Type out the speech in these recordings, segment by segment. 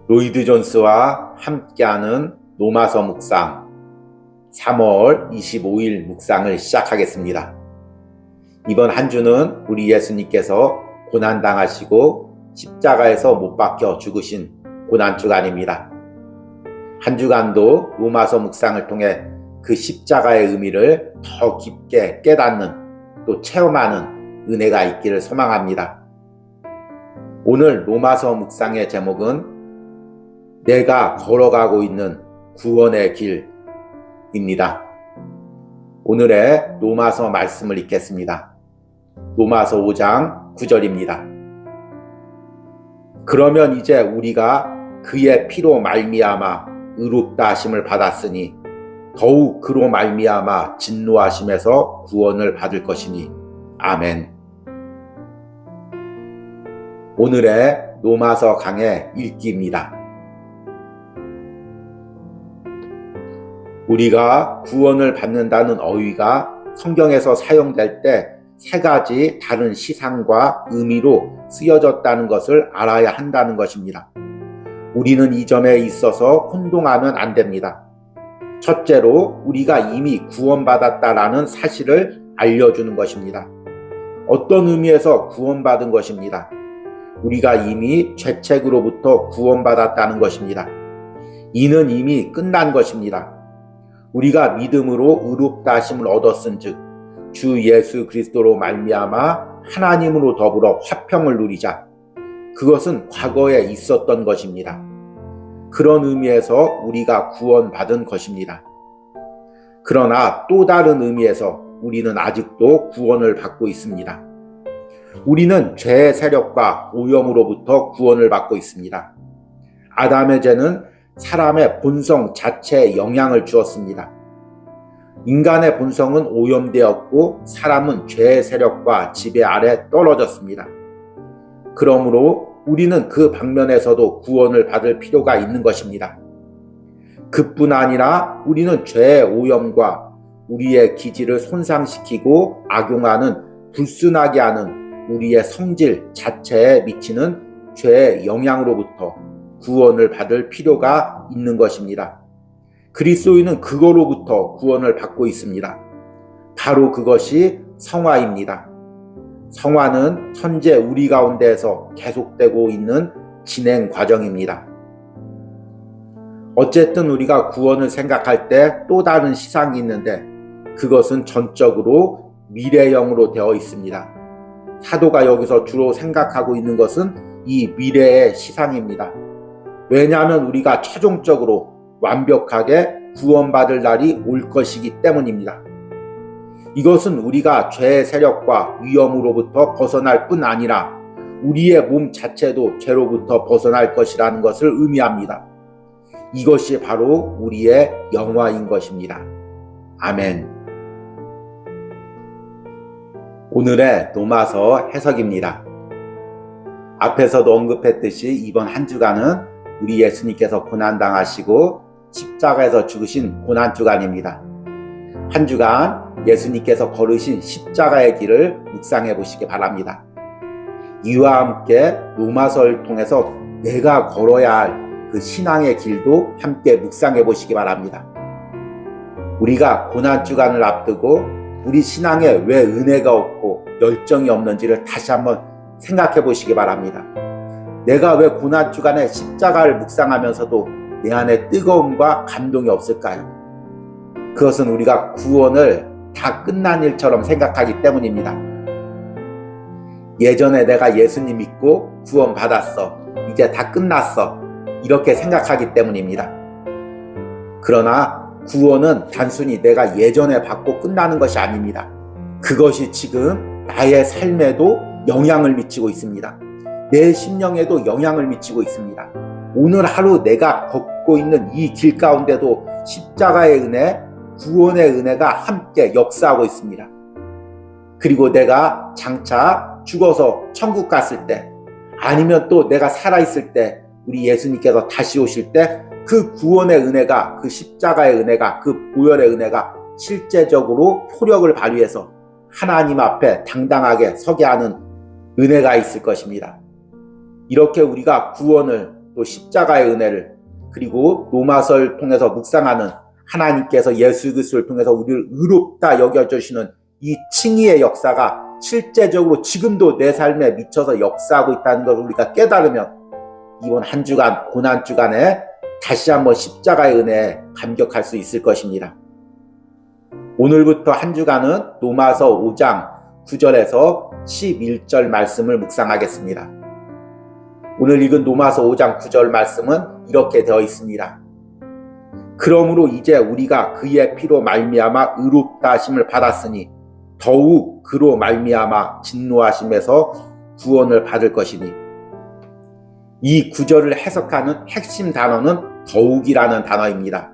로이드 존스와 함께하는 로마서 묵상 3월 25일 묵상을 시작하겠습니다. 이번 한 주는 우리 예수님께서 고난당하시고 십자가에서 못 박혀 죽으신 고난주간입니다. 한 주간도 로마서 묵상을 통해 그 십자가의 의미를 더 깊게 깨닫는 또 체험하는 은혜가 있기를 소망합니다. 오늘 로마서 묵상의 제목은 내가 걸어가고 있는 구원의 길입니다. 오늘의 로마서 말씀을 읽겠습니다. 로마서 5장 9절입니다. 그러면 이제 우리가 그의 피로 말미암아 의롭다 하심을 받았으니 더욱 그로 말미암아 진노하심에서 구원을 받을 것이니 아멘. 오늘의 로마서 강의 읽기입니다. 우리가 구원을 받는다는 어휘가 성경에서 사용될 때 세 가지 다른 시상과 의미로 쓰여졌다는 것을 알아야 한다는 것입니다. 우리는 이 점에 있어서 혼동하면 안 됩니다. 첫째로 우리가 이미 구원받았다라는 사실을 알려주는 것입니다. 어떤 의미에서 구원받은 것입니다. 우리가 이미 죄책으로부터 구원받았다는 것입니다. 이는 이미 끝난 것입니다. 우리가 믿음으로 의롭다 하심을 얻었은즉 주 예수 그리스도로 말미암아 하나님으로 더불어 화평을 누리자. 그것은 과거에 있었던 것입니다. 그런 의미에서 우리가 구원받은 것입니다. 그러나 또 다른 의미에서 우리는 아직도 구원을 받고 있습니다. 우리는 죄의 세력과 오염으로부터 구원을 받고 있습니다. 아담의 죄는 사람의 본성 자체에 영향을 주었습니다. 인간의 본성은 오염되었고 사람은 죄의 세력과 지배 아래 떨어졌습니다. 그러므로 우리는 그 방면에서도 구원을 받을 필요가 있는 것입니다. 그뿐 아니라 우리는 죄의 오염과 우리의 기질을 손상시키고 악용하는 불순하게 하는 우리의 성질 자체에 미치는 죄의 영향으로부터 구원을 받을 필요가 있는 것입니다. 그리스도인은 그거로부터 구원을 받고 있습니다. 바로 그것이 성화입니다. 성화는 현재 우리 가운데에서 계속되고 있는 진행 과정입니다. 어쨌든 우리가 구원을 생각할 때 또 다른 시상이 있는데 그것은 전적으로 미래형으로 되어 있습니다. 사도가 여기서 주로 생각하고 있는 것은 이 미래의 시상입니다. 왜냐하면 우리가 최종적으로 완벽하게 구원받을 날이 올 것이기 때문입니다. 이것은 우리가 죄의 세력과 위험으로부터 벗어날 뿐 아니라 우리의 몸 자체도 죄로부터 벗어날 것이라는 것을 의미합니다. 이것이 바로 우리의 영화인 것입니다. 아멘. 오늘의 로마서 해석입니다. 앞에서도 언급했듯이 이번 한 주간은 우리 예수님께서 고난당하시고 십자가에서 죽으신 고난주간입니다. 한 주간 예수님께서 걸으신 십자가의 길을 묵상해 보시기 바랍니다. 이와 함께 로마서를 통해서 내가 걸어야 할 그 신앙의 길도 함께 묵상해 보시기 바랍니다. 우리가 고난주간을 앞두고 우리 신앙에 왜 은혜가 없고 열정이 없는지를 다시 한번 생각해 보시기 바랍니다. 내가 왜 고난주간에 십자가를 묵상하면서도 내 안에 뜨거움과 감동이 없을까요? 그것은 우리가 구원을 다 끝난 일처럼 생각하기 때문입니다. 예전에 내가 예수님 믿고 구원 받았어. 이제 다 끝났어. 이렇게 생각하기 때문입니다. 그러나 구원은 단순히 내가 예전에 받고 끝나는 것이 아닙니다. 그것이 지금 나의 삶에도 영향을 미치고 있습니다. 내 심령에도 영향을 미치고 있습니다. 오늘 하루 내가 걷고 있는 이 길 가운데도 십자가의 은혜, 구원의 은혜가 함께 역사하고 있습니다. 그리고 내가 장차 죽어서 천국 갔을 때 아니면 또 내가 살아있을 때 우리 예수님께서 다시 오실 때 그 구원의 은혜가 그 십자가의 은혜가 그 보혈의 은혜가 실제적으로 효력을 발휘해서 하나님 앞에 당당하게 서게 하는 은혜가 있을 것입니다. 이렇게 우리가 구원을 또 십자가의 은혜를, 그리고 로마서를 통해서 묵상하는 하나님께서 예수 그리스도를 통해서 우리를 의롭다 여겨주시는 이 칭의의 역사가 실제적으로 지금도 내 삶에 미쳐서 역사하고 있다는 것을 우리가 깨달으면 이번 한 주간, 고난 주간에 다시 한번 십자가의 은혜에 감격할 수 있을 것입니다. 오늘부터 한 주간은 로마서 5장 9절에서 11절 말씀을 묵상하겠습니다. 오늘 읽은 로마서 5장 9절 말씀은 이렇게 되어 있습니다. 그러므로 이제 우리가 그의 피로 말미암아 의롭다 하심을 받았으니 더욱 그로 말미암아 진노하심에서 구원을 받을 것이니. 이 구절을 해석하는 핵심 단어는 더욱이라는 단어입니다.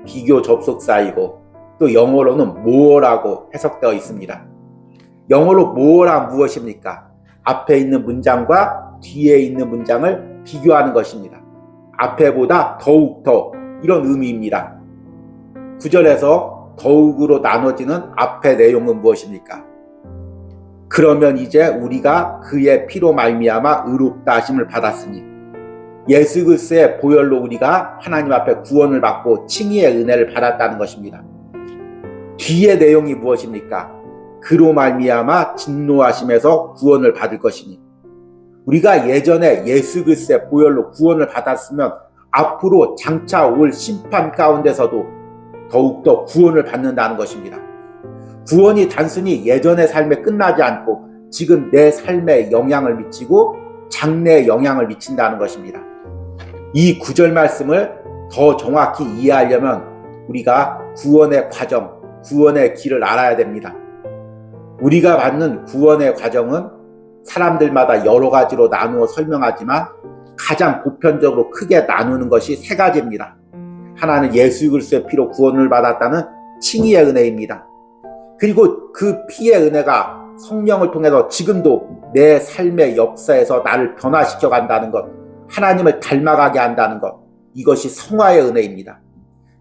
비교 접속사이고 또 영어로는 more라고 해석되어 있습니다. 영어로 more란 무엇입니까? 앞에 있는 문장과 뒤에 있는 문장을 비교하는 것입니다. 앞에보다 더욱 더, 이런 의미입니다. 9절에서 더욱으로 나눠지는 앞의 내용은 무엇입니까? 그러면 이제 우리가 그의 피로 말미암아 의롭다 하심을 받았으니, 예수 그리스도의 보혈로 우리가 하나님 앞에 구원을 받고 칭의의 은혜를 받았다는 것입니다. 뒤의 내용이 무엇입니까? 그로 말미암아 진노하심에서 구원을 받을 것이니, 우리가 예전에 예수 그리스도의 보혈로 구원을 받았으면 앞으로 장차 올 심판 가운데서도 더욱더 구원을 받는다는 것입니다. 구원이 단순히 예전의 삶에 끝나지 않고 지금 내 삶에 영향을 미치고 장래에 영향을 미친다는 것입니다. 이 구절 말씀을 더 정확히 이해하려면 우리가 구원의 과정, 구원의 길을 알아야 됩니다. 우리가 받는 구원의 과정은 사람들마다 여러 가지로 나누어 설명하지만 가장 보편적으로 크게 나누는 것이 세 가지입니다. 하나는 예수 그리스도의 피로 구원을 받았다는 칭의의 은혜입니다. 그리고 그 피의 은혜가 성령을 통해서 지금도 내 삶의 역사에서 나를 변화시켜 간다는 것, 하나님을 닮아가게 한다는 것, 이것이 성화의 은혜입니다.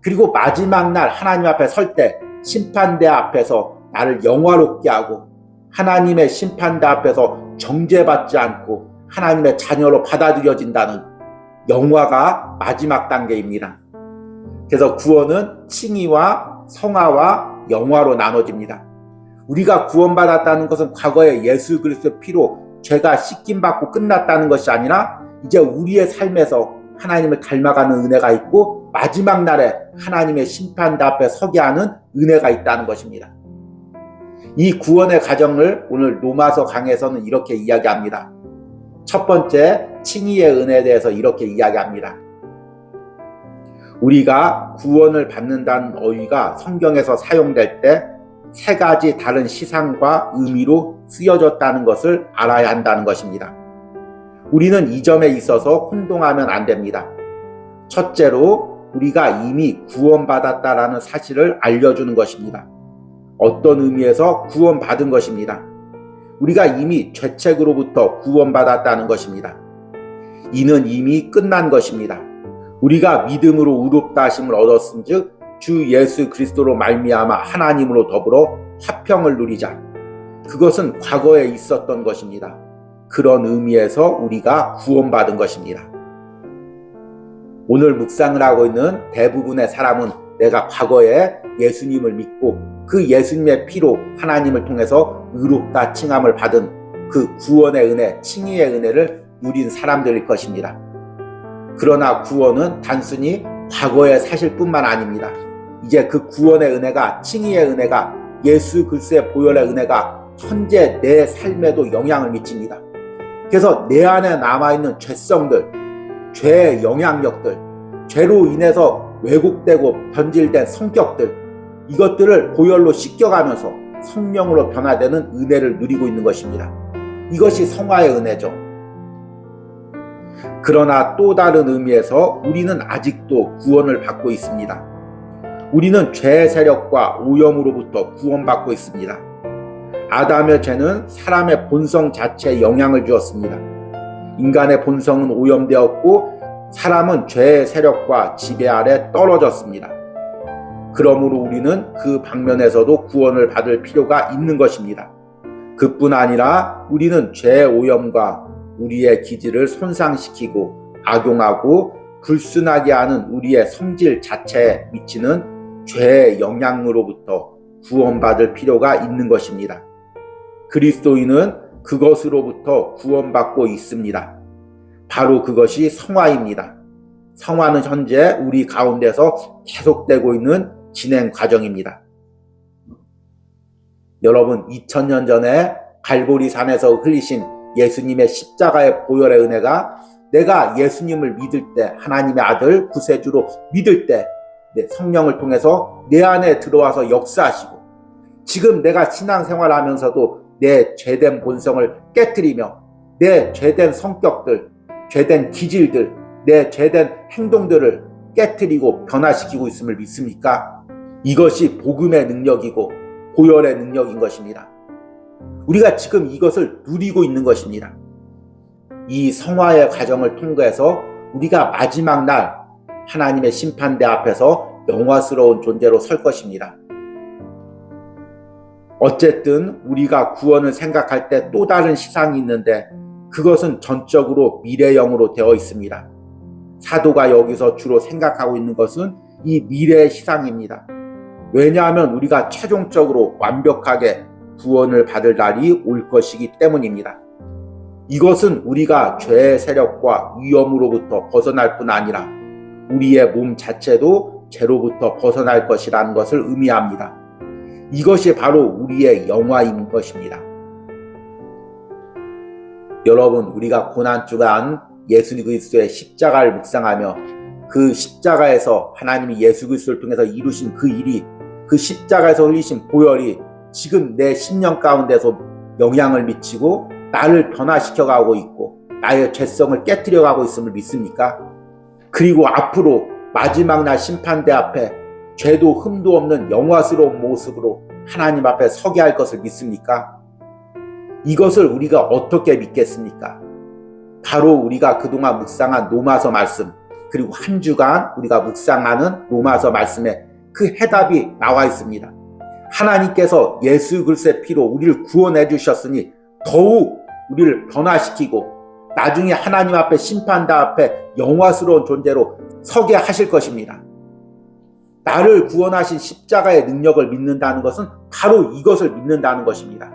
그리고 마지막 날 하나님 앞에 설 때 심판대 앞에서 나를 영화롭게 하고 하나님의 심판대 앞에서 정죄받지 않고 하나님의 자녀로 받아들여진다는 영화가 마지막 단계입니다. 그래서 구원은 칭의와 성화와 영화로 나눠집니다. 우리가 구원받았다는 것은 과거에 예수 그리스도의 피로 죄가 씻김받고 끝났다는 것이 아니라 이제 우리의 삶에서 하나님을 닮아가는 은혜가 있고 마지막 날에 하나님의 심판대 앞에 서게 하는 은혜가 있다는 것입니다. 이 구원의 과정을 오늘 로마서 강에서는 이렇게 이야기합니다. 첫 번째, 칭의의 은혜에 대해서 이렇게 이야기합니다. 우리가 구원을 받는다는 어휘가 성경에서 사용될 때 세 가지 다른 시상과 의미로 쓰여졌다는 것을 알아야 한다는 것입니다. 우리는 이 점에 있어서 혼동하면 안 됩니다. 첫째로 우리가 이미 구원받았다라는 사실을 알려주는 것입니다. 어떤 의미에서 구원받은 것입니다. 우리가 이미 죄책으로부터 구원받았다는 것입니다. 이는 이미 끝난 것입니다. 우리가 믿음으로 의롭다 하심을 얻었은즉 주 예수 그리스도로 말미암아 하나님으로 더불어 화평을 누리자. 그것은 과거에 있었던 것입니다. 그런 의미에서 우리가 구원받은 것입니다. 오늘 묵상을 하고 있는 대부분의 사람은 내가 과거에 예수님을 믿고 그 예수님의 피로 하나님을 통해서 의롭다 칭함을 받은 그 구원의 은혜, 칭의의 은혜를 누린 사람들일 것입니다. 그러나 구원은 단순히 과거의 사실뿐만 아닙니다. 이제 그 구원의 은혜가, 칭의의 은혜가, 예수 그리스도의 보혈의 은혜가 현재 내 삶에도 영향을 미칩니다. 그래서 내 안에 남아있는 죄성들, 죄의 영향력들, 죄로 인해서 왜곡되고 변질된 성격들, 이것들을 보혈로 씻겨가면서 성령으로 변화되는 은혜를 누리고 있는 것입니다. 이것이 성화의 은혜죠. 그러나 또 다른 의미에서 우리는 아직도 구원을 받고 있습니다. 우리는 죄의 세력과 오염으로부터 구원받고 있습니다. 아담의 죄는 사람의 본성 자체에 영향을 주었습니다. 인간의 본성은 오염되었고 사람은 죄의 세력과 지배 아래 떨어졌습니다. 그러므로 우리는 그 방면에서도 구원을 받을 필요가 있는 것입니다. 그뿐 아니라 우리는 죄의 오염과 우리의 기질을 손상시키고 악용하고 불순하게 하는 우리의 성질 자체에 미치는 죄의 영향으로부터 구원받을 필요가 있는 것입니다. 그리스도인은 그것으로부터 구원받고 있습니다. 바로 그것이 성화입니다. 성화는 현재 우리 가운데서 계속되고 있는 진행 과정입니다. 여러분, 2000년 전에 갈보리 산에서 흘리신 예수님의 십자가의 보혈의 은혜가 내가 예수님을 믿을 때, 하나님의 아들 구세주로 믿을 때 성령을 통해서 내 안에 들어와서 역사하시고, 지금 내가 신앙생활하면서도 내 죄된 본성을 깨트리며 내 죄된 성격들, 죄된 기질들, 내 죄된 행동들을 깨트리고 변화시키고 있음을 믿습니까? 이것이 복음의 능력이고 보혈의 능력인 것입니다. 우리가 지금 이것을 누리고 있는 것입니다. 이 성화의 과정을 통과해서 우리가 마지막 날 하나님의 심판대 앞에서 영화스러운 존재로 설 것입니다. 어쨌든 우리가 구원을 생각할 때 또 다른 시상이 있는데 그것은 전적으로 미래형으로 되어 있습니다. 사도가 여기서 주로 생각하고 있는 것은 이 미래의 시상입니다. 왜냐하면 우리가 최종적으로 완벽하게 구원을 받을 날이 올 것이기 때문입니다. 이것은 우리가 죄의 세력과 위험으로부터 벗어날 뿐 아니라 우리의 몸 자체도 죄로부터 벗어날 것이라는 것을 의미합니다. 이것이 바로 우리의 영화인 것입니다. 여러분, 우리가 고난주간 예수 그리스도의 십자가를 묵상하며 그 십자가에서 하나님이 예수 그리스도를 통해서 이루신 그 일이, 그 십자가에서 흘리신 보혈이 지금 내 심령 가운데서 영향을 미치고 나를 변화시켜가고 있고 나의 죄성을 깨트려가고 있음을 믿습니까? 그리고 앞으로 마지막 날 심판대 앞에 죄도 흠도 없는 영화스러운 모습으로 하나님 앞에 서게 할 것을 믿습니까? 이것을 우리가 어떻게 믿겠습니까? 바로 우리가 그동안 묵상한 로마서 말씀, 그리고 한 주간 우리가 묵상하는 로마서 말씀에 그 해답이 나와 있습니다. 하나님께서 예수 그리스도의 피로 우리를 구원해 주셨으니 더욱 우리를 변화시키고 나중에 하나님 앞에 심판대 앞에 영화스러운 존재로 서게 하실 것입니다. 나를 구원하신 십자가의 능력을 믿는다는 것은 바로 이것을 믿는다는 것입니다.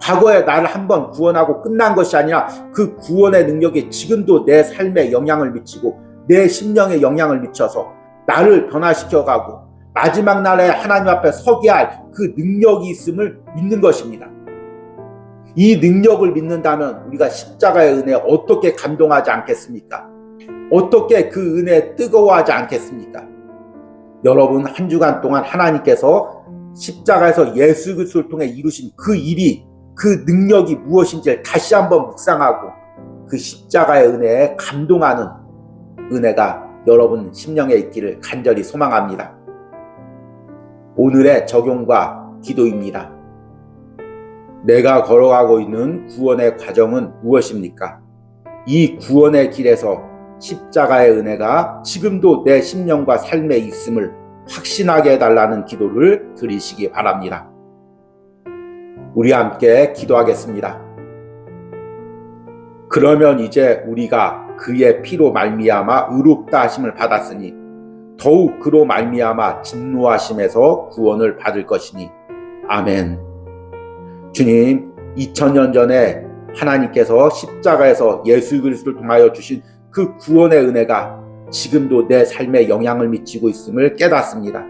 과거에 나를 한번 구원하고 끝난 것이 아니라 그 구원의 능력이 지금도 내 삶에 영향을 미치고 내 심령에 영향을 미쳐서 나를 변화시켜가고 마지막 날에 하나님 앞에 서게 할 그 능력이 있음을 믿는 것입니다. 이 능력을 믿는다면 우리가 십자가의 은혜에 어떻게 감동하지 않겠습니까? 어떻게 그 은혜에 뜨거워하지 않겠습니까? 여러분, 한 주간 동안 하나님께서 십자가에서 예수 그리스도를 통해 이루신 그 일이, 그 능력이 무엇인지를 다시 한번 묵상하고 그 십자가의 은혜에 감동하는 은혜가 여러분 심령에 있기를 간절히 소망합니다. 오늘의 적용과 기도입니다. 내가 걸어가고 있는 구원의 과정은 무엇입니까? 이 구원의 길에서 십자가의 은혜가 지금도 내 심령과 삶에 있음을 확신하게 해달라는 기도를 드리시기 바랍니다. 우리 함께 기도하겠습니다. 그러면 이제 우리가 그의 피로 말미암아 의롭다 하심을 받았으니 더욱 그로 말미암아 진노하심에서 구원을 받을 것이니. 아멘. 주님, 2000년 전에 하나님께서 십자가에서 예수 그리스도를 통하여 주신 그 구원의 은혜가 지금도 내 삶에 영향을 미치고 있음을 깨닫습니다.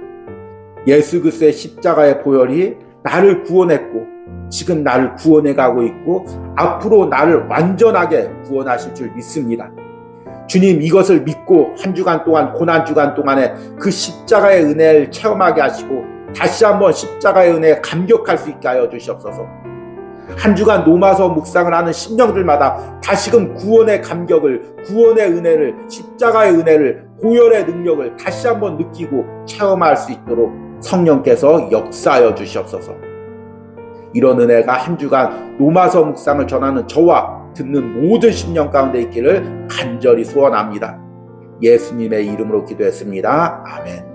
예수 그리스도의 십자가의 보혈이 나를 구원했고 지금 나를 구원해 가고 있고 앞으로 나를 완전하게 구원하실 줄 믿습니다. 주님, 이것을 믿고 한 주간 동안, 고난주간 동안에 그 십자가의 은혜를 체험하게 하시고 다시 한번 십자가의 은혜에 감격할 수 있게 하여 주시옵소서. 한 주간 로마서 묵상을 하는 심령들마다 다시금 구원의 감격을, 구원의 은혜를, 십자가의 은혜를, 보혈의 능력을 다시 한번 느끼고 체험할 수 있도록 성령께서 역사하여 주시옵소서. 이런 은혜가 한 주간 로마서 묵상을 전하는 저와 듣는 모든 심령 가운데 있기를 간절히 소원합니다. 예수님의 이름으로 기도했습니다. 아멘.